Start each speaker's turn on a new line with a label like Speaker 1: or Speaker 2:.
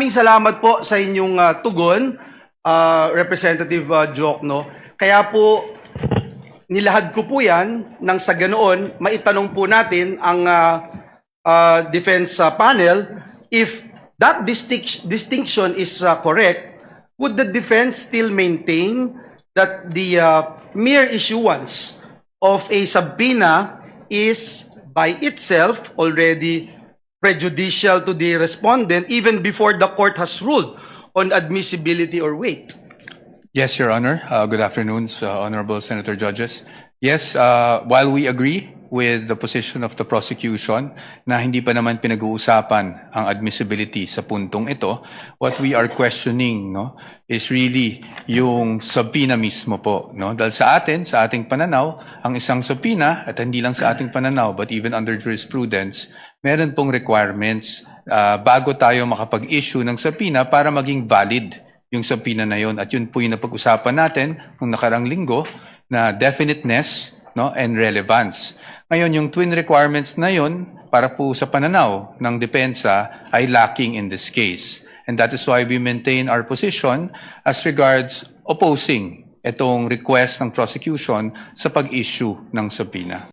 Speaker 1: Maraming salamat po sa inyong tugon, Representative Jokno. Kaya po, nilahad ko po yan nang sa ganoon, maitanong po natin ang defense panel, if that distinction is correct, would the defense still maintain that the mere issuance of a subpoena is by itself already prejudicial to the respondent even before the court has ruled on admissibility or weight?
Speaker 2: Yes, Your Honor. Good afternoon, Honorable Senator Judges. Yes, while we agree with the position of the prosecution na hindi pa naman pinag-uusapan ang admissibility sa puntong ito, what we are questioning is really yung subpoena mismo po. Dahil sa ating pananaw, ang isang subpoena, at hindi lang sa ating pananaw, but even under jurisprudence, meron pong requirements bago tayo makapag-issue ng subpoena para maging valid yung subpoena na yun. At yun po yung napag-usapan natin nung nakarang linggo na definiteness and relevance. Ngayon, yung twin requirements na yun para po sa pananaw ng depensa ay lacking in this case. And that is why we maintain our position as regards opposing itong request ng prosecution sa pag-issue ng subpoena.